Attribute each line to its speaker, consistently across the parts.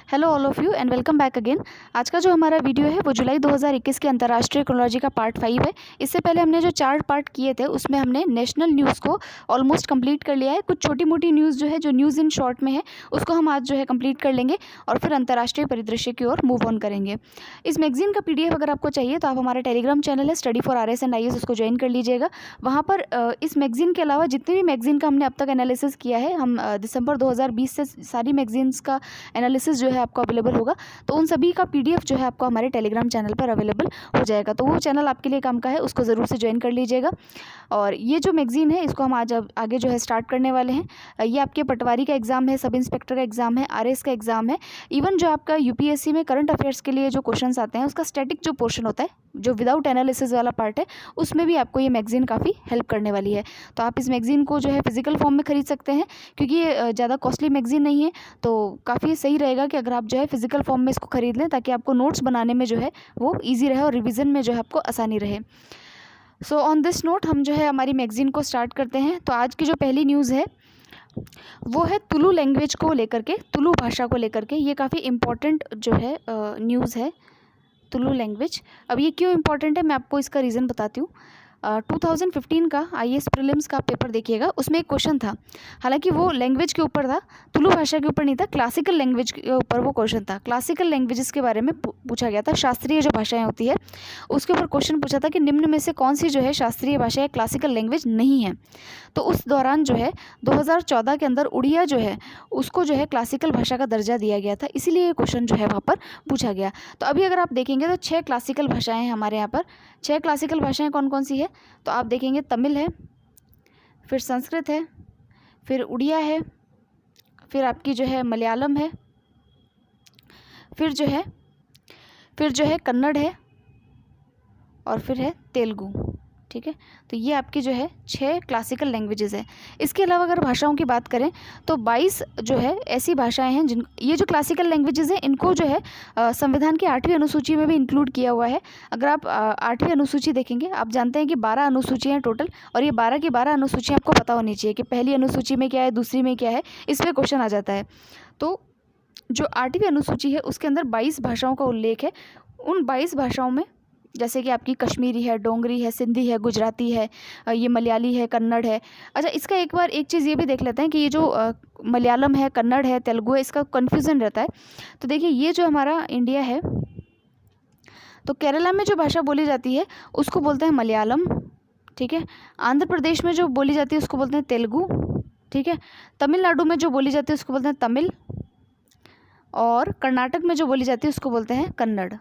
Speaker 1: Hello all of you and welcome back again. आज का जो हमारा वीडियो है वो जुलाई 2021 के अंतर्राष्ट्रीय क्रोनोलॉजी का पार्ट 5 है। इससे पहले हमने जो 4 पार्ट किए थे उसमें हमने नेशनल न्यूज़ को ऑलमोस्ट कंप्लीट कर लिया है। कुछ छोटी मोटी न्यूज़ जो है, जो न्यूज़ इन शॉर्ट में है, उसको हम आज जो है कंप्लीट कर लेंगे और फिर अंतर्राष्ट्रीय परिदृश्य की ओर मूव ऑन करेंगे। इस मैगजीन का PDF अगर आपको चाहिए तो आप हमारा टेलीग्राम चैनल है study for RS and IAS, उसको ज्वाइन कर लीजिएगा। वहाँ पर इस मैगजीन के अलावा जितने भी मैगजीन का हमने अब तक एनालिसिस किया है, हम दिसंबर 2020 से सारी मैगजीन्स का एनालिसिस जो है आपको अवेलेबल होगा। तो उन सभी का PDF जो है आपको हमारे टेलीग्राम चैनल पर अवेलेबल हो जाएगा। तो वो चैनल आपके लिए काम का है, उसको ज़रूर से ज्वाइन कर लीजिएगा। और ये जो मैगज़ीन है इसको हम आज आगे जो है स्टार्ट करने वाले हैं। ये आपके पटवारी का एग्ज़ाम है, सब इंस्पेक्टर का एग्ज़ाम है, RS का एग्ज़ाम है। इवन जो आपका UPSC में करंट अफेयर्स के लिए जो क्वेश्चंस आते हैं उसका स्टैटिक जो पोर्शन होता है, जो विदाउट एनालिसिस वाला पार्ट है, उसमें भी आपको ये मैगज़ीन काफ़ी हेल्प करने वाली है। तो आप इस मैगज़ीन को जो है फिजिकल फॉर्म में ख़रीद सकते हैं, क्योंकि ये ज़्यादा कॉस्टली मैगज़ीन नहीं है। तो काफ़ी सही रहेगा कि अगर आप जो है फिजिकल फॉर्म में इसको ख़रीद लें, ताकि आपको नोट्स बनाने में जो है वो ईजी रहे और रिवीजन में जो है आपको आसानी रहे। सो ऑन दिस नोट हम जो है हमारी मैगज़ीन को स्टार्ट करते हैं। तो आज की जो पहली न्यूज़ है वो है तुलु लैंग्वेज को लेकर के, तुलु भाषा को लेकर के। ये काफ़ी इम्पॉर्टेंट जो है न्यूज़ है, तुलु लैंग्वेज। अब ये क्यों इम्पॉर्टेंट है मैं आपको इसका रीज़न बताती हूँ। 2015 का IAS प्रीलिम्स का पेपर देखिएगा, उसमें एक क्वेश्चन था। हालांकि वो लैंग्वेज के ऊपर था, तुलु भाषा के ऊपर नहीं था, क्लासिकल लैंग्वेज के ऊपर वो क्वेश्चन था। क्लासिकल लैंग्वेजेस के बारे में पूछा गया था, शास्त्रीय जो भाषाएं होती है उसके ऊपर क्वेश्चन पूछा था कि निम्न में से कौन सी जो है शास्त्रीय भाषा या क्लासिकल लैंग्वेज नहीं है। तो उस दौरान जो है 2014 के अंदर उड़िया जो है उसको जो है क्लासिकल भाषा का दर्जा दिया गया था, इसीलिए ये क्वेश्चन जो है वहाँ पर पूछा गया। तो अभी अगर आप देखेंगे तो 6 क्लासिकल भाषाएं हैं हमारे यहाँ पर। 6 क्लासिकल भाषाएं कौन कौन सी है तो आप देखेंगे, तमिल है, फिर संस्कृत है, फिर उड़िया है, फिर आपकी जो है मलयालम है, फिर जो है कन्नड़ है, और फिर है तेलुगु। ठीक है, तो ये आपकी जो है 6 क्लासिकल लैंग्वेजेस है। इसके अलावा अगर भाषाओं की बात करें तो 22 जो है ऐसी भाषाएं हैं जिन, ये जो क्लासिकल लैंग्वेजेस हैं इनको जो है संविधान की 8वीं अनुसूची में भी इंक्लूड किया हुआ है। अगर आप 8वीं अनुसूची देखेंगे, आप जानते हैं कि 12 अनुसूचियाँ हैं टोटल, और ये 12 की 12 अनुसूचियाँ आपको पता होनी चाहिए कि पहली अनुसूची में क्या है, दूसरी में क्या है, इस पर क्वेश्चन आ जाता है। तो जो 8वीं अनुसूची है उसके अंदर 22 भाषाओं का उल्लेख है। उन 22 भाषाओं में जैसे कि आपकी कश्मीरी है, डोंगरी है, सिंधी है, गुजराती है, ये मलयाली है, कन्नड़ है। अच्छा, इसका एक बार एक चीज़ ये भी देख लेते हैं कि ये जो मलयालम है, कन्नड़ है, तेलुगु है, इसका कन्फ्यूज़न रहता है। तो देखिए, ये जो हमारा इंडिया है, तो केरला में जो भाषा बोली जाती है उसको बोलते हैं मलयालम। ठीक है, आंध्र प्रदेश में जो बोली जाती है उसको बोलते हैं तेलुगु। ठीक है, तमिलनाडु में जो बोली जाती है उसको बोलते हैं तमिल, और कर्नाटक में जो बोली जाती है उसको बोलते हैं कन्नड़,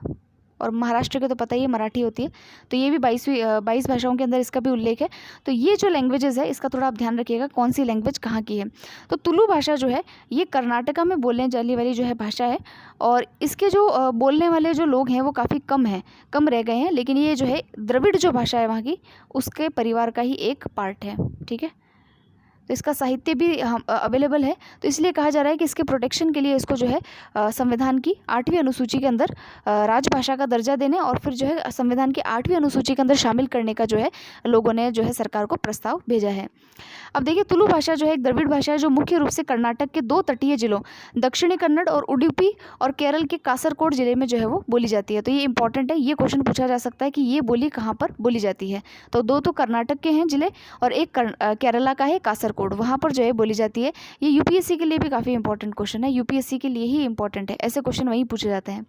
Speaker 1: और महाराष्ट्र के तो पता ही है मराठी होती है। तो ये भी 22 भाषाओं के अंदर इसका भी उल्लेख है। तो ये जो लैंग्वेजेस है इसका थोड़ा आप ध्यान रखिएगा, कौन सी लैंग्वेज कहाँ की है। तो तुलु भाषा जो है ये कर्नाटका में बोलने जाने वाली जो है भाषा है, और इसके जो बोलने वाले जो लोग हैं वो काफ़ी कम रह गए हैं, लेकिन ये जो है द्रविड़ जो भाषा है वहाँ की, उसके परिवार का ही एक पार्ट है। ठीक है, तो इसका साहित्य भी हम अवेलेबल है। तो इसलिए कहा जा रहा है कि इसके प्रोटेक्शन के लिए इसको जो है संविधान की 8वीं अनुसूची के अंदर राजभाषा का दर्जा देने, और फिर जो है संविधान की 8वीं अनुसूची के अंदर शामिल करने का जो है लोगों ने जो है सरकार को प्रस्ताव भेजा है। अब देखिए, तुलु भाषा जो है एक द्रविड़ भाषा है जो मुख्य रूप से कर्नाटक के 2 तटीय जिलों दक्षिणी कन्नड़ और उडुपी और केरल के कासरकोड जिले में जो है वो बोली जाती है। तो ये इंपॉर्टेंट है, ये क्वेश्चन पूछा जा सकता है कि ये बोली कहाँ पर बोली जाती है। तो 2 तो कर्नाटक के हैं जिले, और एक केरला का है कासरकोड, वहाँ पर जो है बोली जाती है। ये UPSC के लिए भी काफ़ी इंपॉर्टेंट क्वेश्चन है, UPSC के लिए ही इंपॉर्टेंट है, ऐसे क्वेश्चन वहीं पूछे जाते हैं।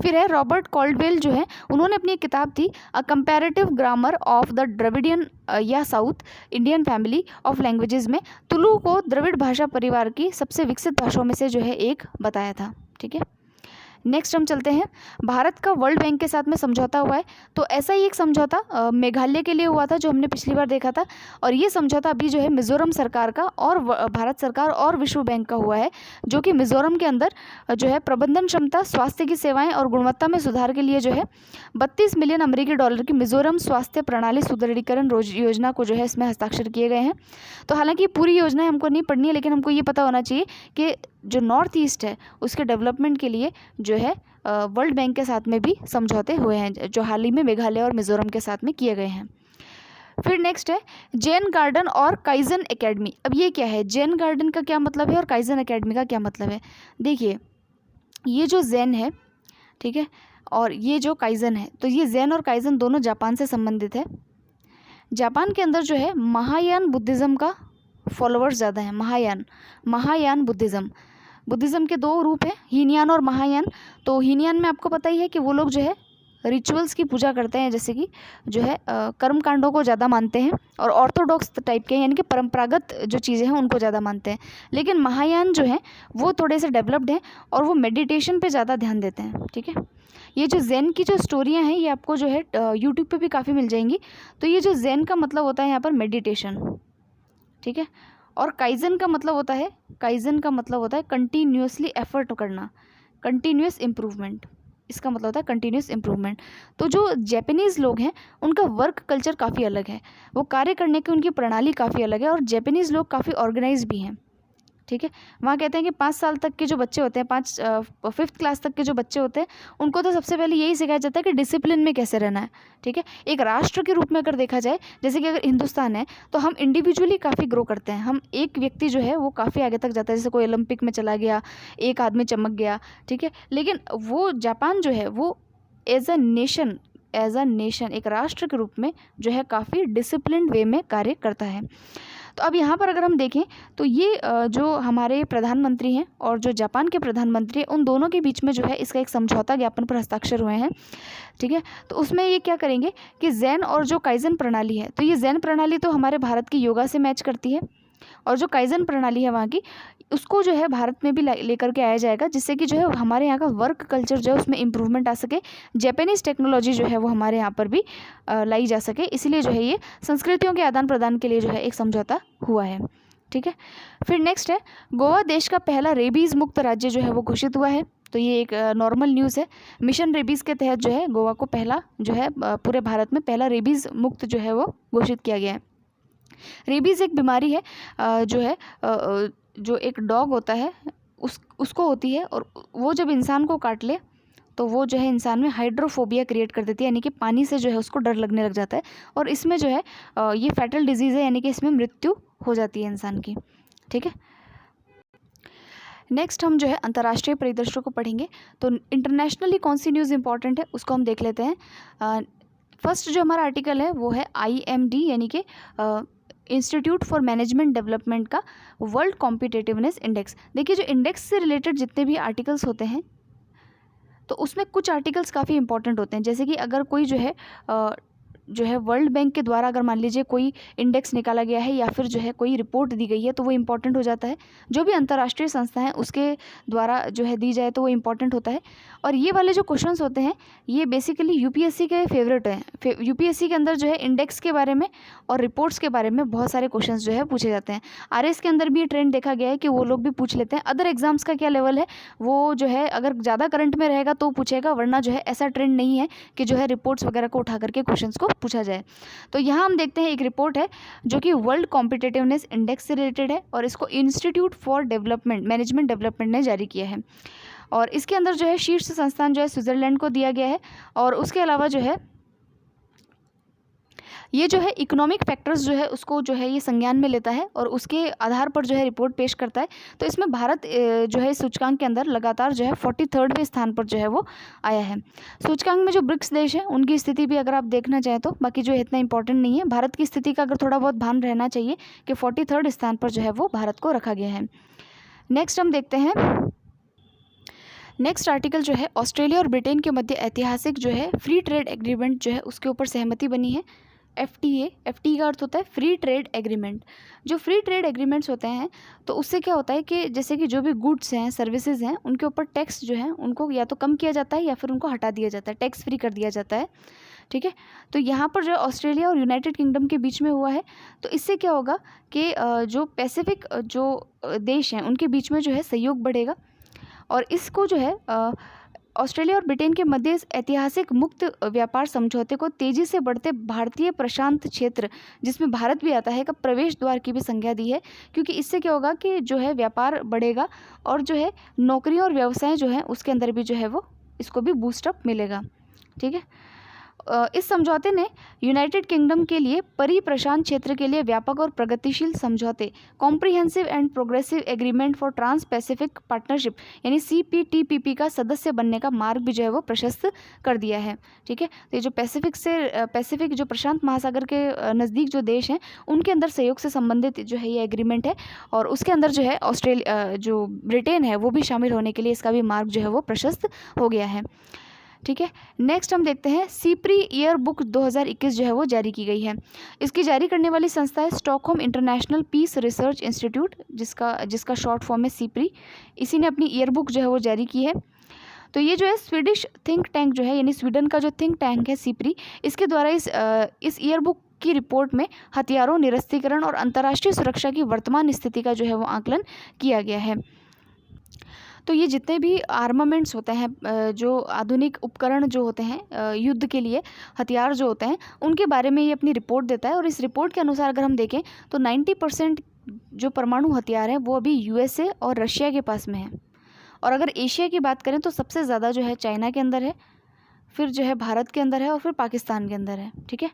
Speaker 1: फिर है रॉबर्ट कॉल्डवेल जो है, उन्होंने अपनी एक किताब थी a comparative grammar of the Dravidian या South Indian family of languages में तुलु को द्रविड़ भाषा परिवार की सबसे विकसित भाषाओं में से जो है एक बताया था। ठीक है, नेक्स्ट हम चलते हैं, भारत का वर्ल्ड बैंक के साथ में समझौता हुआ है। तो ऐसा ही एक समझौता मेघालय के लिए हुआ था जो हमने पिछली बार देखा था, और ये समझौता अभी जो है मिज़ोरम सरकार का और भारत सरकार और विश्व बैंक का हुआ है, जो कि मिज़ोरम के अंदर जो है प्रबंधन क्षमता, स्वास्थ्य की सेवाएं और गुणवत्ता में सुधार के लिए जो है 32 मिलियन अमेरिकी डॉलर की मिज़ोरम स्वास्थ्य प्रणाली सुदृढ़ीकरण योजना को जो है इसमें हस्ताक्षर किए गए हैं। तो हालांकि पूरी योजना हमको नहीं पढ़नी है, लेकिन हमको ये पता होना चाहिए कि जो नॉर्थ ईस्ट है उसके डेवलपमेंट के लिए जो है वर्ल्ड बैंक के साथ में भी समझौते हुए हैं, जो हाल ही में मेघालय और मिज़ोरम के साथ में किए गए हैं। फिर नेक्स्ट है जैन गार्डन और काइजन एकेडमी। अब ये क्या है, जैन गार्डन का क्या मतलब है और काइजन एकेडमी का क्या मतलब है। देखिए, ये जो ज़ेन है, ठीक है, और ये जो काइज़न है, तो ये ज़ेन और काइज़न दोनों जापान से संबंधित है। जापान के अंदर जो है महायान बुद्धिज़्म का फॉलोअर्स ज़्यादा हैं। महायान बुद्धिज़्म के दो रूप हैं, हीनयान और महायान। तो हीनयान में आपको पता ही है कि वो लोग जो है रिचुअल्स की पूजा करते हैं, जैसे कि जो है कर्म कांडों को ज़्यादा मानते हैं, और ऑर्थोडॉक्स टाइप के यानी कि परंपरागत जो चीज़ें हैं उनको ज़्यादा मानते हैं। लेकिन महायान जो है वो थोड़े से डेवलप्ड हैं और वो मेडिटेशन पे ज़्यादा ध्यान देते हैं, ठीक है। ये जो ज़ेन की जो स्टोरियाँ हैं ये आपको जो है यूट्यूब पे भी काफ़ी मिल जाएंगी। तो ये जो ज़ेन का मतलब होता है यहाँ पर मेडिटेशन, ठीक है, और काइज़न का मतलब होता है कंटिन्यूसली एफर्ट करना, कंटिन्यूस इम्प्रूवमेंट। इसका मतलब होता है कंटिन्यूस इम्प्रूवमेंट। तो जो जापानीज़ लोग हैं उनका वर्क कल्चर काफ़ी अलग है, वो कार्य करने की उनकी प्रणाली काफ़ी अलग है, और जापानीज़ लोग काफ़ी ऑर्गेनाइज भी हैं, ठीक है। वहाँ कहते हैं कि 5 साल तक के जो बच्चे होते हैं, 5th क्लास तक के जो बच्चे होते हैं, उनको तो सबसे पहले यही सिखाया जाता है कि डिसिप्लिन में कैसे रहना है, ठीक है। एक राष्ट्र के रूप में अगर देखा जाए, जैसे कि अगर हिंदुस्तान है तो हम इंडिविजुअली काफ़ी ग्रो करते हैं, हम एक व्यक्ति जो है वो काफ़ी आगे तक जाता है, जैसे कोई ओलंपिक में चला गया, एक आदमी चमक गया, ठीक है। लेकिन वो जापान जो है वो एज अ नेशन एक राष्ट्र के रूप में जो है काफ़ी डिसिप्लिन्ड वे में कार्य करता है। तो अब यहाँ पर अगर हम देखें तो ये जो हमारे प्रधानमंत्री हैं और जो जापान के प्रधानमंत्री हैं, उन दोनों के बीच में जो है इसका एक समझौता ज्ञापन पर हस्ताक्षर हुए हैं, ठीक है। तो उसमें ये क्या करेंगे कि ज़ेन और जो काइज़न प्रणाली है, तो ये ज़ेन प्रणाली तो हमारे भारत की योगा से मैच करती है, और जो काइज़न प्रणाली है वहाँ की, उसको जो है भारत में भी लेकर के आया जाएगा, जिससे कि जो है हमारे यहाँ का वर्क कल्चर जो है उसमें इम्प्रूवमेंट आ सके, जापानीज़ टेक्नोलॉजी जो है वो हमारे यहाँ पर भी लाई जा सके। इसीलिए जो है ये संस्कृतियों के आदान प्रदान के लिए जो है एक समझौता हुआ है, ठीक है। फिर नेक्स्ट है, गोवा देश का पहला रेबीज़ मुक्त राज्य जो है वो घोषित हुआ है। तो ये एक नॉर्मल न्यूज़ है। मिशन रेबीज़ के तहत जो है गोवा को पहला जो है पूरे भारत में पहला रेबीज़ मुक्त जो है वो घोषित किया गया है। रेबीज़ एक बीमारी है जो है जो एक डॉग होता है उसको होती है, और वो जब इंसान को काट ले तो वो जो है इंसान में हाइड्रोफोबिया क्रिएट कर देती है, यानी कि पानी से जो है उसको डर लगने लग जाता है, और इसमें जो है ये फैटल डिजीज़ है, यानी कि इसमें मृत्यु हो जाती है इंसान की, ठीक है। नेक्स्ट हम जो है अंतर्राष्ट्रीय परिदृश्यों को पढ़ेंगे। तो इंटरनेशनली कौन सी न्यूज़ इंपॉर्टेंट है उसको हम देख लेते हैं। फर्स्ट जो हमारा आर्टिकल है वो है IMD यानी कि इंस्टीट्यूट फॉर मैनेजमेंट डेवलपमेंट का वर्ल्ड कॉम्पिटिटिवनेस इंडेक्स। देखिए जो इंडेक्स से रिलेटेड जितने भी आर्टिकल्स होते हैं तो उसमें कुछ आर्टिकल्स काफ़ी इंपॉर्टेंट होते हैं, जैसे कि अगर कोई जो है वर्ल्ड बैंक के द्वारा अगर मान लीजिए कोई इंडेक्स निकाला गया है या फिर जो है कोई रिपोर्ट दी गई है तो वो इम्पॉर्टेंट हो जाता है। जो भी अंतर्राष्ट्रीय संस्था है उसके द्वारा जो है दी जाए तो वो इम्पॉर्टेंट होता है। और ये वाले जो क्वेश्चंस होते हैं ये बेसिकली यूपीएससी के फेवरेट हैं। यूपीएससी के अंदर जो है इंडेक्स के बारे में और रिपोर्ट्स के बारे में बहुत सारे क्वेश्चंस जो है पूछे जाते हैं। आरएस के अंदर भी ये ट्रेंड देखा गया है कि वो लोग भी पूछ लेते हैं। अदर एग्जाम्स का क्या लेवल है वो जो है अगर ज़्यादा करंट में रहेगा तो पूछेगा, वरना जो है ऐसा ट्रेंड नहीं है कि जो है रिपोर्ट्स वगैरह को उठा करके क्वेश्चंस को पूछा जाए। तो यहाँ हम देखते हैं एक रिपोर्ट है जो कि वर्ल्ड कॉम्पिटिटिवनेस इंडेक्स से रिलेटेड है और इसको institute for development management development ने जारी किया है। और इसके अंदर जो है शीर्ष संस्थान जो है स्विट्ज़रलैंड को दिया गया है। और उसके अलावा जो है ये जो है इकोनॉमिक फैक्टर्स जो है उसको जो है ये संज्ञान में लेता है और उसके आधार पर जो है रिपोर्ट पेश करता है। तो इसमें भारत जो है सूचकांक के अंदर लगातार जो है 43वें स्थान पर जो है वो आया है। सूचकांक में जो ब्रिक्स देश हैं उनकी स्थिति भी अगर आप देखना चाहें तो बाकी जो है इतना इंपॉर्टेंट नहीं है। भारत की स्थिति का अगर थोड़ा बहुत भान रहना चाहिए कि 43 स्थान पर जो है वो भारत को रखा गया है। नेक्स्ट हम देखते हैं, नेक्स्ट आर्टिकल जो है ऑस्ट्रेलिया और ब्रिटेन के मध्य ऐतिहासिक जो है फ्री ट्रेड एग्रीमेंट जो है उसके ऊपर सहमति बनी है। FTA का अर्थ होता है फ्री ट्रेड एग्रीमेंट। जो फ्री ट्रेड एग्रीमेंट्स होते हैं तो उससे क्या होता है कि जैसे कि जो भी गुड्स हैं सर्विसेज हैं उनके ऊपर टैक्स जो है उनको या तो कम किया जाता है या फिर उनको हटा दिया जाता है, टैक्स फ्री कर दिया जाता है, ठीक है। तो यहाँ पर जो ऑस्ट्रेलिया और यूनाइटेड किंगडम के बीच में हुआ है तो इससे क्या होगा कि जो पैसिफिक जो देश हैं उनके बीच में जो है सहयोग बढ़ेगा। और इसको जो है ऑस्ट्रेलिया और ब्रिटेन के मध्य ऐतिहासिक मुक्त व्यापार समझौते को तेजी से बढ़ते भारतीय प्रशांत क्षेत्र जिसमें भारत भी आता है का प्रवेश द्वार की भी संज्ञा दी है, क्योंकि इससे क्या होगा कि जो है व्यापार बढ़ेगा और जो है नौकरियां और व्यवसाय जो है उसके अंदर भी जो है वो इसको भी बूस्टअप मिलेगा, ठीक है। इस समझौते ने यूनाइटेड किंगडम के लिए परिप्रशांत क्षेत्र के लिए व्यापक और प्रगतिशील समझौते Comprehensive and Progressive Agreement for Trans Pacific Partnership यानी CPTPP का सदस्य बनने का मार्ग भी जो है वो प्रशस्त कर दिया है। ठीक है, तो ये जो पैसिफिक जो प्रशांत महासागर के नज़दीक जो देश हैं उनके अंदर सहयोग से संबंधित जो है ये एग्रीमेंट है, और उसके अंदर जो है ऑस्ट्रेलिया जो ब्रिटेन है वो भी शामिल होने के लिए इसका भी मार्ग जो है वो प्रशस्त हो गया है। ठीक है, नेक्स्ट हम देखते हैं सीप्री ईयर बुक 2021 जो है वो जारी की गई है। इसकी जारी करने वाली संस्था है Stockholm International Peace Research Institute, जिसका शॉर्ट फॉर्म है सीप्री। इसी ने अपनी ईयर बुक जो है वो जारी की है। तो ये जो है स्वीडिश थिंक टैंक जो है यानी स्वीडन का जो थिंक टैंक है सीप्री, इसके द्वारा इस ईयर बुक की रिपोर्ट में हथियारों, निरस्त्रीकरण और अंतर्राष्ट्रीय सुरक्षा की वर्तमान स्थिति का जो है वो आकलन किया गया है। तो ये जितने भी आर्मामेंट्स होते हैं, जो आधुनिक उपकरण जो होते हैं युद्ध के लिए, हथियार जो होते हैं, उनके बारे में ये अपनी रिपोर्ट देता है। और इस रिपोर्ट के अनुसार अगर हम देखें तो 90% जो परमाणु हथियार हैं वो अभी USA और रशिया के पास में है। और अगर एशिया की बात करें तो सबसे ज़्यादा जो है चाइना के अंदर है, फिर जो है भारत के अंदर है, और फिर पाकिस्तान के अंदर है। ठीक है,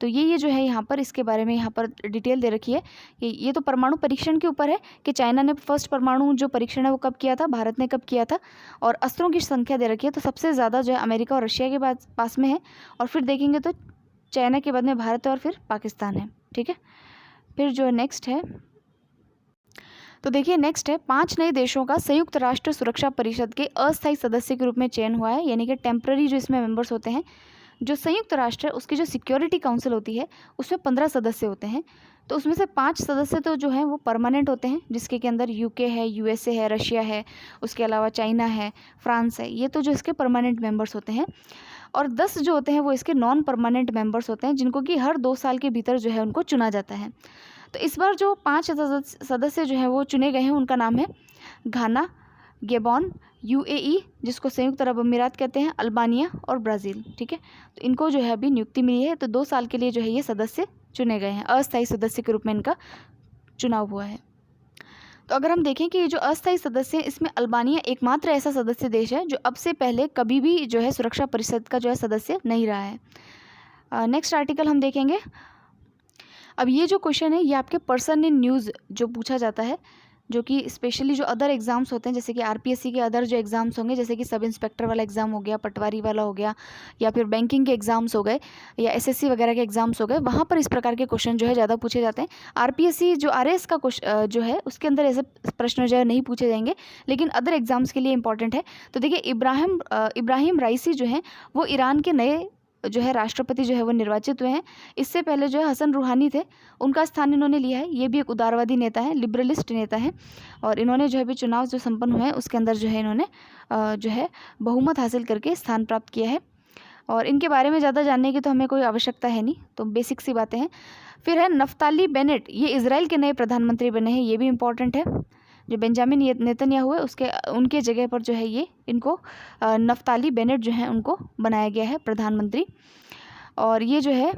Speaker 1: तो ये जो है यहाँ पर इसके बारे में यहाँ पर डिटेल दे रखी है। ये तो परमाणु परीक्षण के ऊपर है कि चाइना ने फर्स्ट परमाणु जो परीक्षण है वो कब किया था, भारत ने कब किया था, और अस्त्रों की संख्या दे रखी है। तो सबसे ज़्यादा जो है अमेरिका और रशिया के पास में है, और फिर देखेंगे तो चाइना के बाद में भारत है, और फिर पाकिस्तान है। ठीक है, फिर जो नेक्स्ट है, तो देखिए नेक्स्ट है 5 नए देशों का संयुक्त राष्ट्र सुरक्षा परिषद के अस्थायी सदस्य के रूप में चयन हुआ है, यानी कि टेम्पररी जो इसमें मेंबर्स होते हैं। जो संयुक्त राष्ट्र है उसकी जो सिक्योरिटी काउंसिल होती है उसमें 15 सदस्य होते हैं। तो उसमें से 5 सदस्य तो जो हैं वो परमानेंट होते हैं, जिसके के अंदर UK है, USA है, रशिया है, उसके अलावा चाइना है, फ्रांस है, ये तो जो इसके परमानेंट मेंबर्स होते हैं। और 10 जो होते हैं वो इसके नॉन परमानेंट मेंबर्स होते हैं, जिनको कि हर 2 साल के भीतर जो है उनको चुना जाता है। तो इस बार जो 5 सदस्य जो हैं वो चुने गए हैं, उनका नाम है घाना, गेबॉन, UAE जिसको संयुक्त अरब अमीरात कहते हैं, अल्बानिया और ब्राज़ील। ठीक है, तो इनको जो है अभी नियुक्ति मिली है। तो 2 साल के लिए जो है ये सदस्य चुने गए हैं, अस्थायी सदस्य के रूप में इनका चुनाव हुआ है। तो अगर हम देखें कि ये जो अस्थायी सदस्य हैं, इसमें अल्बानिया एकमात्र ऐसा सदस्य देश है जो अब से पहले कभी भी जो है सुरक्षा परिषद का जो है सदस्य नहीं रहा है। नेक्स्ट आर्टिकल हम देखेंगे। अब ये जो क्वेश्चन है ये आपके पर्सन इन न्यूज़ जो पूछा जाता है, जो कि स्पेशली जो अदर एग्ज़ाम्स होते हैं, जैसे कि RPSC के अदर जो एग्ज़ाम्स होंगे, जैसे कि सब इंस्पेक्टर वाला एग्ज़ाम हो गया, पटवारी वाला हो गया, या फिर बैंकिंग के एग्ज़ाम्स हो गए, या SSC वगैरह के एग्ज़ाम्स हो गए, वहाँ पर इस प्रकार के क्वेश्चन जो है ज़्यादा पूछे जाते हैं। RPSC जो RAS का जो है उसके अंदर ऐसे प्रश्न जो है नहीं पूछे जाएंगे, लेकिन अदर एग्ज़ाम्स के लिए इंपॉर्टेंट है। तो देखिए इब्राहिम राइसी जो हैं वो ईरान के नए जो है राष्ट्रपति जो है वो निर्वाचित हुए हैं। इससे पहले जो है हसन रूहानी थे, उनका स्थान इन्होंने लिया है। ये भी एक उदारवादी नेता है, लिबरलिस्ट नेता है, और इन्होंने जो है अभी चुनाव जो संपन्न हुए हैं उसके अंदर जो है इन्होंने जो है बहुमत हासिल करके स्थान प्राप्त किया है। और इनके बारे में ज़्यादा जानने की तो हमें कोई आवश्यकता है नहीं, तो बेसिक सी बातें हैं। फिर है नफ्ताली बेनेट, ये इजराइल के नए प्रधानमंत्री बने हैं, ये भी इम्पॉर्टेंट है। जो बेंजामिन नेतन्याहू है उनके जगह पर जो है ये इनको नफ्ताली बेनेट जो है उनको बनाया गया है प्रधानमंत्री। और ये जो है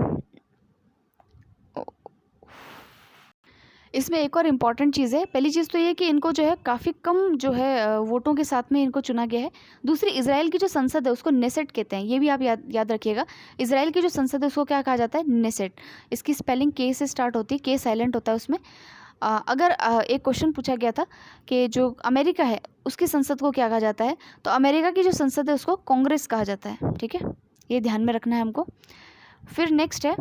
Speaker 1: इसमें एक और इम्पॉर्टेंट चीज़ है। पहली चीज़ तो ये कि इनको जो है काफ़ी कम जो है वोटों के साथ में इनको चुना गया है। दूसरी, इजराइल की जो संसद है उसको नेसेट कहते हैं, ये भी आप याद रखिएगा। इजराइल की जो संसद है उसको क्या कहा जाता है, नेसेट। इसकी स्पेलिंग के से स्टार्ट होती है, के साइलेंट होता है उसमें। अगर एक क्वेश्चन पूछा गया था कि जो अमेरिका है उसकी संसद को क्या कहा जाता है, तो अमेरिका की जो संसद है उसको कांग्रेस कहा जाता है। ठीक है, ये ध्यान में रखना है हमको। फिर नेक्स्ट है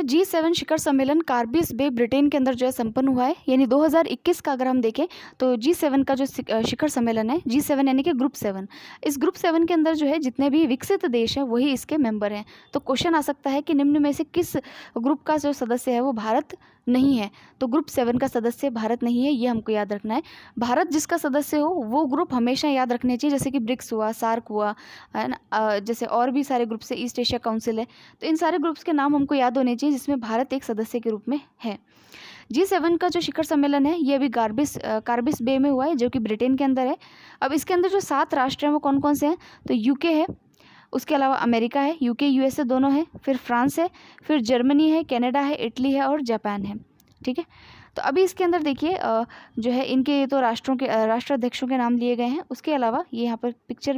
Speaker 1: G7 शिखर सम्मेलन कार्बिस बे ब्रिटेन के अंदर जो है संपन्न हुआ है, यानी 2021 का अगर हम देखें तो G7 का जो शिखर सम्मेलन है, G7 यानी कि ग्रुप 7, इस ग्रुप 7 के अंदर जो है जितने भी विकसित देश हैं वही इसके मेंबर हैं। तो क्वेश्चन आ सकता है कि निम्न में से किस ग्रुप का जो सदस्य है वो भारत नहीं है, तो ग्रुप 7 का सदस्य भारत नहीं है, ये हमको याद रखना है। भारत जिसका सदस्य हो वो ग्रुप हमेशा याद रखने चाहिए, जैसे कि ब्रिक्स हुआ, सार्क हुआ, है ना, जैसे और भी सारे ग्रुप्स है, ईस्ट एशिया काउंसिल है, तो इन सारे ग्रुप्स के नाम हमको याद होने चाहिए जिसमें भारत एक सदस्य के रूप में है। G7 का जो शिखर सम्मेलन है ये अभी कार्बिस बे में हुआ है, जो कि ब्रिटेन के अंदर है। अब इसके अंदर जो 7 राष्ट्र हैं वो कौन कौन से हैं, तो UK है, उसके अलावा अमेरिका है, UK USA दोनों है, फिर फ्रांस है, फिर जर्मनी है, कनाडा है, इटली है और जापान है। ठीक है, तो अभी इसके अंदर देखिए जो है इनके तो राष्ट्राध्यक्षों के नाम लिए गए हैं। उसके अलावा ये यहाँ पर पिक्चर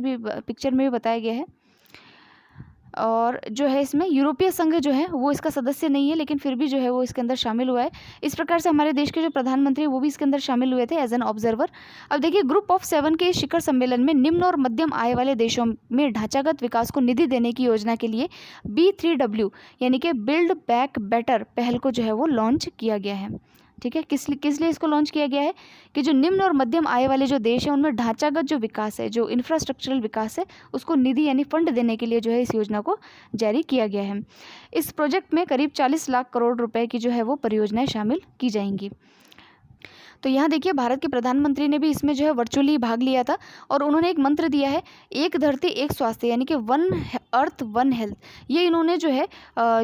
Speaker 1: में भी बताया गया है और जो है इसमें यूरोपीय संघ जो है वो इसका सदस्य नहीं है, लेकिन फिर भी जो है वो इसके अंदर शामिल हुआ है। इस प्रकार से हमारे देश के जो प्रधानमंत्री हैं वो भी इसके अंदर शामिल हुए थे एज एन ऑब्जर्वर। अब देखिए, ग्रुप ऑफ 7 के इस शिखर सम्मेलन में निम्न और मध्यम आय वाले देशों में ढांचागत विकास को निधि देने की योजना के लिए B3W यानी कि बिल्ड बैक बेटर पहल को जो है वो लॉन्च किया गया है। ठीक है, किस लिए इसको लॉन्च किया गया है कि जो निम्न और मध्यम आय वाले जो देश हैं उनमें ढांचागत जो विकास है, जो इंफ्रास्ट्रक्चरल विकास है, उसको निधि यानी फंड देने के लिए जो है इस योजना को जारी किया गया है। इस प्रोजेक्ट में करीब 40 लाख करोड़ रुपए की जो है वो परियोजनाएं शामिल की जाएंगी। तो यहाँ देखिए, भारत के प्रधानमंत्री ने भी इसमें जो है वर्चुअली भाग लिया था और उन्होंने एक मंत्र दिया है, एक धरती एक स्वास्थ्य, यानी कि वन अर्थ वन हेल्थ। ये इन्होंने जो है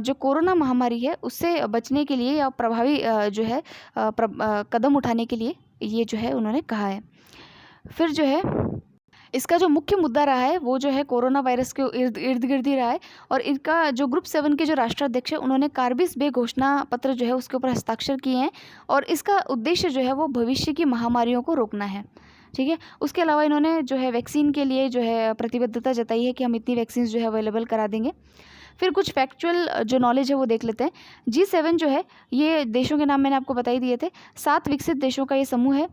Speaker 1: जो कोरोना महामारी है उससे बचने के लिए या प्रभावी जो है कदम उठाने के लिए ये जो है उन्होंने कहा है। फिर जो है इसका जो मुख्य मुद्दा रहा है वो जो है कोरोना वायरस के इर्द गिर्द ही रहा है। और इनका जो ग्रुप 7 के जो राष्ट्राध्यक्ष है उन्होंने कार्बिस बे घोषणा पत्र जो है उसके ऊपर हस्ताक्षर किए हैं और इसका उद्देश्य जो है वो भविष्य की महामारियों को रोकना है। ठीक है, उसके अलावा इन्होंने जो है वैक्सीन के लिए जो है प्रतिबद्धता जताई है कि हम इतनी वैक्सीन जो है अवेलेबल करा देंगे। फिर कुछ फैक्चुअल जो नॉलेज है वो देख लेते हैं। G7 जो है ये देशों के नाम मैंने आपको बता ही दिए थे। 7 विकसित देशों का ये समूह है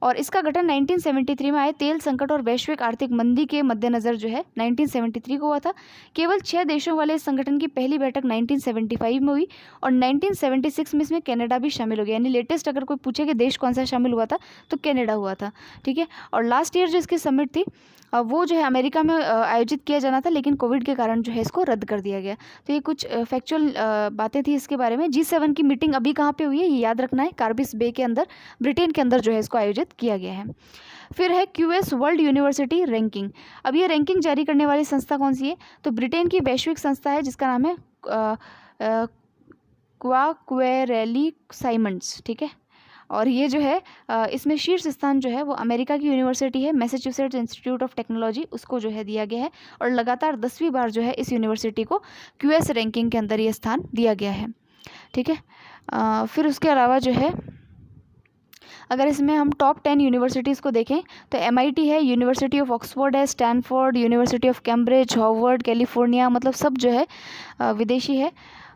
Speaker 1: और इसका गठन 1973 में आए तेल संकट और वैश्विक आर्थिक मंदी के मद्देनज़र जो है 1973 को हुआ था। केवल 6 देशों वाले इस संगठन की पहली बैठक 1975 में हुई और 1976 में इसमें कनाडा भी शामिल हो गया। यानी लेटेस्ट अगर कोई पूछे कि देश कौन सा शामिल हुआ था तो कनाडा हुआ था। ठीक है, और लास्ट ईयर जो इसकी समिट थी वो जो है अमेरिका में आयोजित किया जाना था, लेकिन कोविड के कारण जो है इसको रद्द कर दिया गया। तो ये कुछ फैक्चुअल बातें थी इसके बारे में। G7 की मीटिंग अभी कहाँ पे हुई है ये याद रखना है, कार्बिस बे के अंदर, ब्रिटेन के अंदर जो है इसको आयोजित किया गया है। फिर है QS वर्ल्ड यूनिवर्सिटी रैंकिंग। अब ये रैंकिंग जारी करने वाली संस्था कौन सी है, तो ब्रिटेन की वैश्विक संस्था है जिसका नाम है क्वाक्वेरेली साइमंड्स। ठीक है, और ये जो है इसमें शीर्ष स्थान जो है वो अमेरिका की यूनिवर्सिटी है, मैसेच्यूसेट्स इंस्टीट्यूट ऑफ टेक्नोलॉजी, उसको जो है दिया गया है और लगातार 10वीं बार जो है इस यूनिवर्सिटी को QS रैंकिंग के अंदर ये स्थान दिया गया है। ठीक है, फिर उसके अलावा जो है अगर इसमें हम टॉप 10 यूनिवर्सिटीज़ को देखें तो MIT है, यूनिवर्सिटी ऑफ ऑक्सफोर्ड है, Stanford, university of Cambridge, Harvard, California, मतलब सब जो है विदेशी है।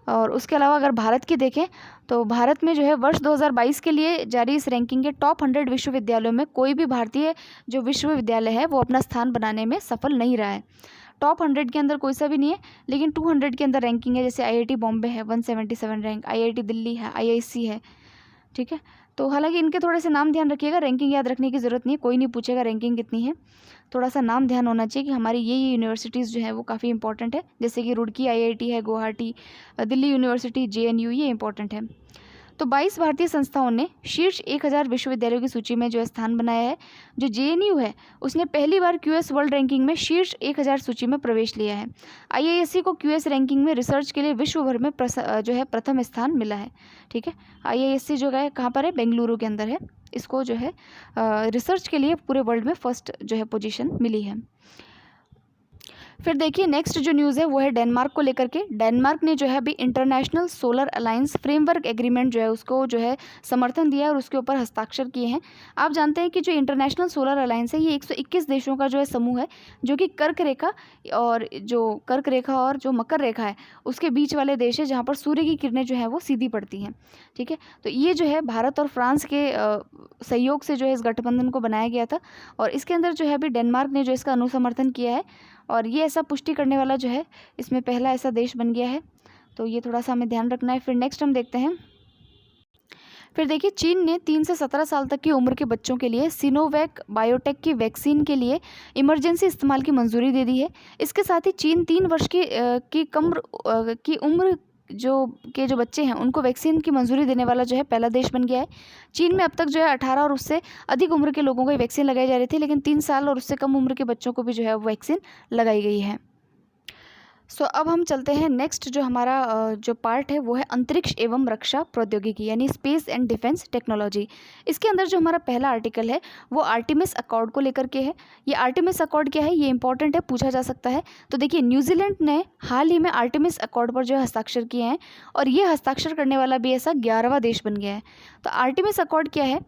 Speaker 1: और उसके अलावा अगर भारत की देखें तो भारत में जो है वर्ष 2022 के लिए जारी इस रैंकिंग के टॉप 100 विश्वविद्यालयों में कोई भी भारतीय जो विश्वविद्यालय है वो अपना स्थान बनाने में सफल नहीं रहा है। टॉप 100 के अंदर कोई सा भी नहीं है, लेकिन 200 के अंदर रैंकिंग है। जैसे IIT बॉम्बे है 177 रैंक, IIT दिल्ली है, IIC है। ठीक है, तो हालांकि इनके थोड़े से नाम ध्यान रखिएगा, रैंकिंग याद रखने की ज़रूरत नहीं है, कोई नहीं पूछेगा रैंकिंग कितनी है। थोड़ा सा नाम ध्यान होना चाहिए कि हमारी ये यूनिवर्सिटीज़ जो है वो काफ़ी इंपॉर्टेंट है, जैसे कि रुड़की IIT है, गुवाहाटी, दिल्ली यूनिवर्सिटी, JNU, ये इंपॉर्टेंट है। तो 22 भारतीय संस्थाओं ने शीर्ष 1000 विश्वविद्यालयों की सूची में जो स्थान बनाया है। जो JNU है उसने पहली बार QS वर्ल्ड रैंकिंग में शीर्ष 1000 सूची में प्रवेश लिया है। IISc को QS रैंकिंग में रिसर्च के लिए विश्व भर में जो है प्रथम स्थान मिला है। ठीक है, IISc जो है कहाँ पर है, बेंगलुरु के अंदर है। इसको जो है रिसर्च के लिए पूरे वर्ल्ड में फर्स्ट जो है पोजीशन मिली है। फिर देखिए नेक्स्ट जो न्यूज़ है वो है डेनमार्क को लेकर के। डेनमार्क ने जो है अभी international solar alliance framework agreement जो है उसको जो है समर्थन दिया है और उसके ऊपर हस्ताक्षर किए हैं। आप जानते हैं कि जो इंटरनेशनल सोलर अलायंस है ये 121 देशों का जो है समूह है, जो कि कर्क रेखा और जो मकर रेखा है उसके बीच वाले देश है, जहाँ पर सूर्य की किरणें जो है वो सीधी पड़ती हैं। ठीक है, तो ये जो है भारत और फ्रांस के सहयोग से जो है इस गठबंधन को बनाया गया था और इसके अंदर जो है अभी डेनमार्क ने जो इसका अनुसमर्थन किया है और ये ऐसा पुष्टि करने वाला जो है इसमें पहला ऐसा देश बन गया है। तो ये थोड़ा सा हमें ध्यान रखना है। फिर नेक्स्ट हम देखते हैं। फिर देखिए चीन ने 3 से 17 साल तक की उम्र के बच्चों के लिए सिनोवैक बायोटेक की वैक्सीन के लिए इमरजेंसी इस्तेमाल की मंजूरी दे दी है। इसके साथ ही चीन 3 वर्ष की उम्र जो बच्चे हैं उनको वैक्सीन की मंजूरी देने वाला जो है पहला देश बन गया है। चीन में अब तक जो है 18 और उससे अधिक उम्र के लोगों को वैक्सीन लगाई जा रही थी, लेकिन 3 साल और उससे कम उम्र के बच्चों को भी जो है वैक्सीन लगाई गई है। सो अब हम चलते हैं नेक्स्ट जो हमारा जो पार्ट है वो है अंतरिक्ष एवं रक्षा प्रौद्योगिकी, यानी स्पेस एंड डिफेंस टेक्नोलॉजी। इसके अंदर जो हमारा पहला आर्टिकल है वो आर्टेमिस अकॉर्ड को लेकर के है। ये आर्टेमिस अकॉर्ड क्या है, ये इंपॉर्टेंट है, पूछा जा सकता है। तो देखिए न्यूजीलैंड ने हाल ही में आर्टेमिस अकॉर्ड पर जो है हस्ताक्षर किए हैं और ये हस्ताक्षर करने वाला भी ऐसा 11वां देश बन गया है। तो आर्टेमिस अकॉर्ड क्या है,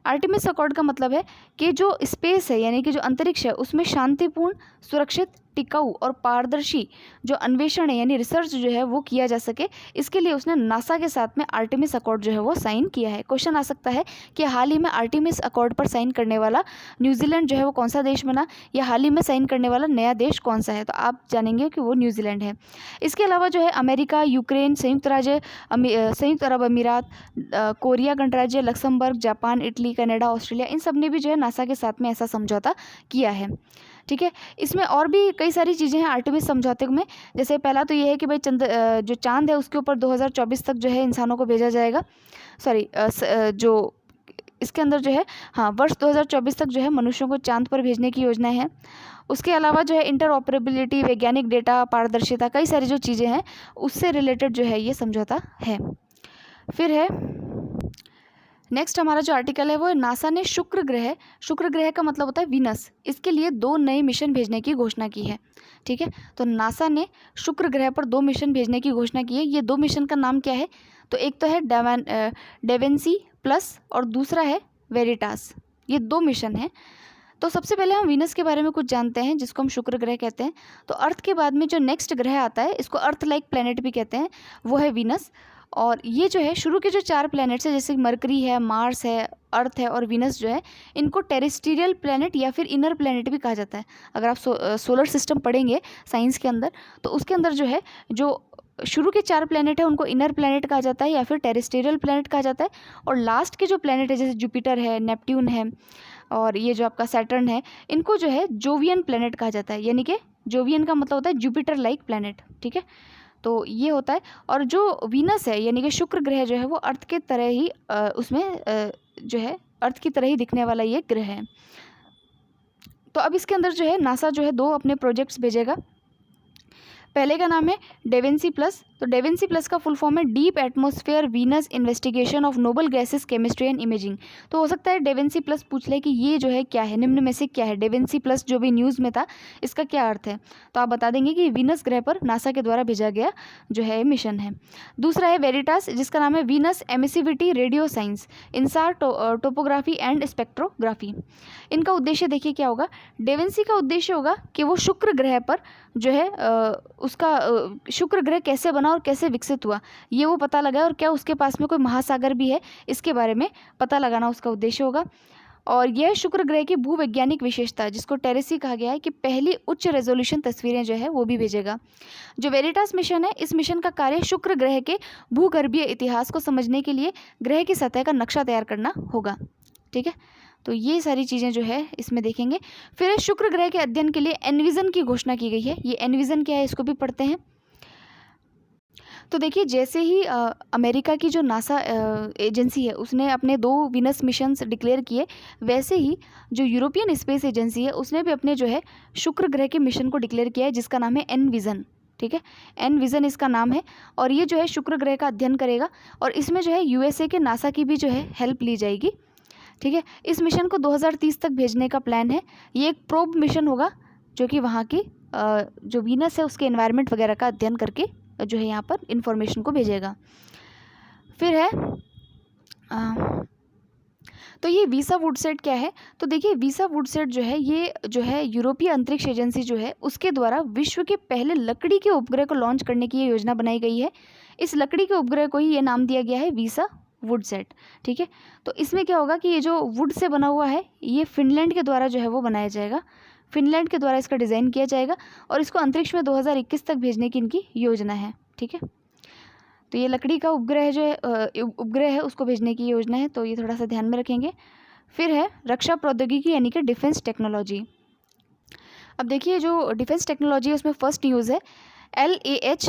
Speaker 1: आर्टेमिस अकॉर्ड का मतलब है कि जो स्पेस है यानी कि जो अंतरिक्ष है उसमें शांतिपूर्ण, सुरक्षित, टिकाऊ और पारदर्शी जो अन्वेषण है यानी रिसर्च जो है वो किया जा सके, इसके लिए उसने नासा के साथ में आर्टेमिस अकॉर्ड जो है वो साइन किया है। क्वेश्चन आ सकता है कि हाल ही में आर्टेमिस अकॉर्ड पर साइन करने वाला न्यूजीलैंड जो है वो कौन सा देश बना, या हाल ही में साइन करने वाला नया देश कौन सा है, तो आप जानेंगे कि वो न्यूजीलैंड है। इसके अलावा जो है अमेरिका, यूक्रेन, संयुक्त अरब अमीरात, कोरिया गणराज्य, Luxembourg, Japan, Italy, Canada, Australia, इन सब ने भी जो है नासा के साथ में ऐसा समझौता किया है। ठीक है, इसमें और भी कई सारी चीज़ें हैं आर्टेमिस समझौते में। जैसे पहला तो ये है कि भाई जो चांद है उसके ऊपर 2024 तक जो है इंसानों को भेजा जाएगा। जो इसके अंदर जो है वर्ष 2024 तक जो है मनुष्यों को चांद पर भेजने की योजना है। उसके अलावा जो है इंटरऑपरेबिलिटी, वैज्ञानिक डेटा, पारदर्शिता, कई सारी जो चीज़ें हैं उससे रिलेटेड जो है ये समझौता है। फिर है नेक्स्ट हमारा जो आर्टिकल है वो नासा ने शुक्र ग्रह का मतलब होता है वीनस, इसके लिए 2 नए मिशन भेजने की घोषणा की है। ठीक है, तो नासा ने शुक्र ग्रह पर 2 मिशन भेजने की घोषणा की है। ये 2 मिशन का नाम क्या है, तो एक तो है डेवेंसी प्लस और दूसरा है वेरिटास। ये 2 मिशन हैं। तो सबसे पहले हम वीनस के बारे में कुछ जानते हैं जिसको हम शुक्र ग्रह कहते हैं। तो अर्थ के बाद में जो नेक्स्ट ग्रह आता है इसको अर्थ लाइक प्लैनेट भी कहते हैं, वो है वीनस। और ये जो है शुरू के जो 4 प्लैनेट्स है जैसे मरकरी है, मार्स है, अर्थ है और वीनस जो है, इनको टेरेस्ट्रियल प्लैनेट या फिर इनर प्लैनेट भी कहा जाता है। अगर आप सोलर सिस्टम पढ़ेंगे साइंस के अंदर तो उसके अंदर जो है जो शुरू के 4 प्लैनेट है उनको इनर प्लैनेट कहा जाता है या फिर टेरेस्ट्रियल प्लैनेट कहा जाता है। और लास्ट के जो प्लैनेट है जैसे जुपिटर है, नेपट्यून है और ये जो आपका सैटर्न है, इनको जो है जोवियन प्लैनेट कहा जाता है। यानी कि जोवियन का मतलब होता है जुपिटर लाइक प्लैनेट। ठीक है, तो ये होता है। और जो वीनस है यानी कि शुक्र ग्रह जो है वो अर्थ के तरह ही जो है अर्थ की तरह ही दिखने वाला ये ग्रह है। तो अब इसके अंदर जो है नासा जो है 2 अपने प्रोजेक्ट्स भेजेगा। पहले का नाम है डेवेंसी प्लस। तो डेवेंसी प्लस का फुल फॉर्म है deep atmosphere Venus investigation of noble gases chemistry and imaging. तो हो सकता है डेवेंसी प्लस पूछ ले कि ये जो है क्या है, निम्न में से क्या है। डेवेंसी प्लस जो भी न्यूज़ में था इसका क्या अर्थ है, तो आप बता देंगे कि वीनस ग्रह पर नासा के द्वारा भेजा गया जो है मिशन है। दूसरा है वेरिटास जिसका नाम है Venus emissivity radio science InSAR topography and spectrography. इनका उद्देश्य देखिए क्या होगा। डेवेंसी का उद्देश्य होगा कि वो शुक्र ग्रह पर जो है उसका शुक्र ग्रह कैसे बना और कैसे विकसित हुआ ये वो पता लगाए, और क्या उसके पास में कोई महासागर भी है इसके बारे में पता लगाना उसका उद्देश्य होगा। और यह शुक्र ग्रह की भूवैज्ञानिक विशेषता जिसको टेरेसी कहा गया है कि पहली उच्च रेजोल्यूशन तस्वीरें जो है वो भी भेजेगा। जो वेरिटास मिशन है इस मिशन का कार्य शुक्र ग्रह के भूगर्भीय इतिहास को समझने के लिए ग्रह की सतह का नक्शा तैयार करना होगा। ठीक है, तो ये सारी चीज़ें जो है इसमें देखेंगे। फिर शुक्र ग्रह के अध्ययन के लिए एनविजन की घोषणा की गई है। ये एनविजन क्या है इसको भी पढ़ते हैं। तो देखिए जैसे ही अमेरिका की जो नासा एजेंसी है उसने अपने 2 वीनस मिशंस डिक्लेयर किए, वैसे ही जो यूरोपियन स्पेस एजेंसी है उसने भी अपने जो है शुक्र ग्रह के मिशन को डिक्लेयर किया है जिसका नाम है एनविजन। ठीक है, एनविजन इसका नाम है और ये जो है शुक्र ग्रह का अध्ययन करेगा और इसमें जो है यूएसए के नासा की भी जो है हेल्प ली जाएगी। ठीक है, इस मिशन को 2030 तक भेजने का प्लान है। ये एक प्रोब मिशन होगा जो कि वहाँ की जो वीनस है उसके एनवायरनमेंट वगैरह का अध्ययन करके जो है यहाँ पर इंफॉर्मेशन को भेजेगा। फिर है तो ये वीसा वुडसेट क्या है। तो देखिए वीसा वुडसेट जो है ये जो है यूरोपीय अंतरिक्ष एजेंसी जो है उसके द्वारा विश्व के पहले लकड़ी के उपग्रह को लॉन्च करने की ये योजना बनाई गई है। इस लकड़ी के उपग्रह को ही ये नाम दिया गया है वीसा वुडसेट। ठीक है, तो इसमें क्या होगा कि ये जो वुड से बना हुआ है ये फिनलैंड के द्वारा जो है वो बनाया जाएगा। फिनलैंड के द्वारा इसका डिज़ाइन किया जाएगा और इसको अंतरिक्ष में 2021 तक भेजने की इनकी योजना है। ठीक है, तो ये लकड़ी का उपग्रह जो है उपग्रह है उसको भेजने की योजना है, तो ये थोड़ा सा ध्यान में रखेंगे। फिर है रक्षा प्रौद्योगिकी यानी कि डिफेंस टेक्नोलॉजी। अब देखिए जो डिफेंस टेक्नोलॉजी है उसमें फर्स्ट न्यूज़ है ALH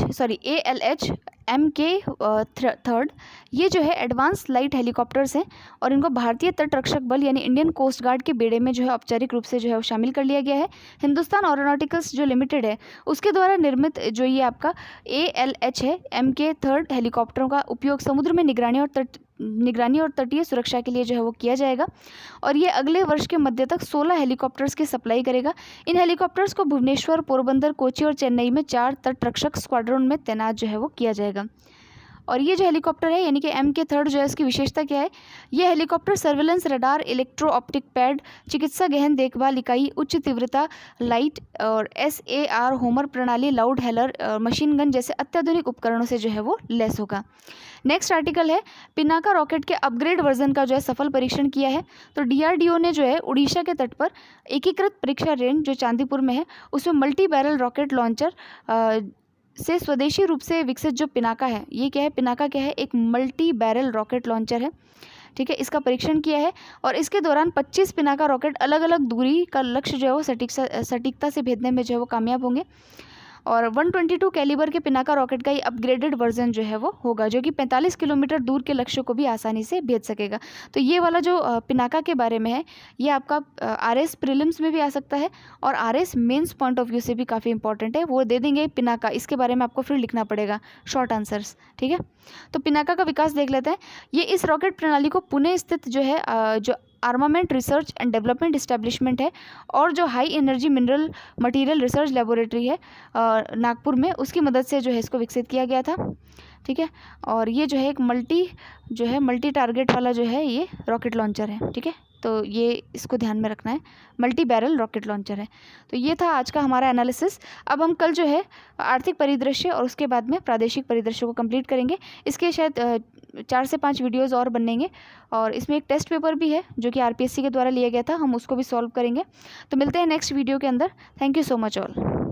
Speaker 1: MK3। ये जो है एडवांस लाइट हेलीकॉप्टर्स हैं और इनको भारतीय तटरक्षक बल यानी इंडियन कोस्ट गार्ड के बेड़े में जो है औपचारिक रूप से जो है वो शामिल कर लिया गया है। हिंदुस्तान एरोनॉटिकल्स जो लिमिटेड है उसके द्वारा निर्मित जो ये आपका ALH है MK3 हेलीकॉप्टरों का उपयोग समुद्र में निगरानी और तटीय सुरक्षा के लिए जो है वो किया जाएगा और ये अगले वर्ष के मध्य तक 16 हेलीकॉप्टर्स की सप्लाई करेगा। इन हेलीकॉप्टर्स को भुवनेश्वर, पोरबंदर, कोची और चेन्नई में 4 तटरक्षक स्क्वाड्रन में तैनात जो है वो किया जाएगा। और ये जो हेलीकॉप्टर है यानी कि MK-3 जो है इसकी विशेषता क्या है, ये helicopter surveillance radar, electro optic pad, चिकित्सा गहन देखभाल इकाई, उच्च तीव्रता लाइट और SAR होमर प्रणाली, लाउड हेलर, मशीन गन जैसे अत्याधुनिक उपकरणों से जो है वो लैस होगा। नेक्स्ट आर्टिकल है पिनाका रॉकेट के अपग्रेड वर्जन का जो है सफल परीक्षण किया है। तो DRDO ने जो है उड़ीसा के तट पर एकीकृत परीक्षा रेंज जो चांदीपुर में है उसमें मल्टी बैरल रॉकेट लॉन्चर से स्वदेशी रूप से विकसित जो पिनाका है, ये क्या है, पिनाका क्या है, एक मल्टी बैरल रॉकेट लॉन्चर है, ठीक है, इसका परीक्षण किया है। और इसके दौरान 25 पिनाका रॉकेट अलग अलग दूरी का लक्ष्य जो है वो सटीकता से भेदने में जो है वो कामयाब होंगे। और 122 कैलिबर के पिनाका रॉकेट का ये अपग्रेडेड वर्जन जो है वो होगा, जो कि 45 किलोमीटर दूर के लक्ष्य को भी आसानी से भेज सकेगा। तो ये वाला जो पिनाका के बारे में है, ये आपका RS प्रीलिम्स में भी आ सकता है और RS mains point of view से भी काफ़ी इंपॉर्टेंट है। वो दे देंगे पिनाका, इसके बारे में आपको फिर लिखना पड़ेगा शॉर्ट आंसर्स, ठीक है। तो पिनाका का विकास देख लेते हैं। ये इस रॉकेट प्रणाली को पुणे स्थित जो है जो armament research and development establishment है और जो high energy mineral material research laboratory है नागपुर में, उसकी मदद से जो है इसको विकसित किया गया था, ठीक है। और ये जो है एक मल्टी टारगेट वाला जो है ये रॉकेट लॉन्चर है, ठीक है। तो ये इसको ध्यान में रखना है, मल्टी बैरल रॉकेट लॉन्चर है। तो ये था आज का हमारा एनालिसिस। अब हम कल जो है आर्थिक परिदृश्य और उसके बाद में प्रादेशिक परिदृश्य को कंप्लीट करेंगे। इसके शायद 4 से 5 वीडियोज़ और बनेंगे और इसमें एक टेस्ट पेपर भी है जो कि RPSC के द्वारा लिया गया था, हम उसको भी सॉल्व करेंगे। तो मिलते हैं नेक्स्ट वीडियो के अंदर। Thank you so much all.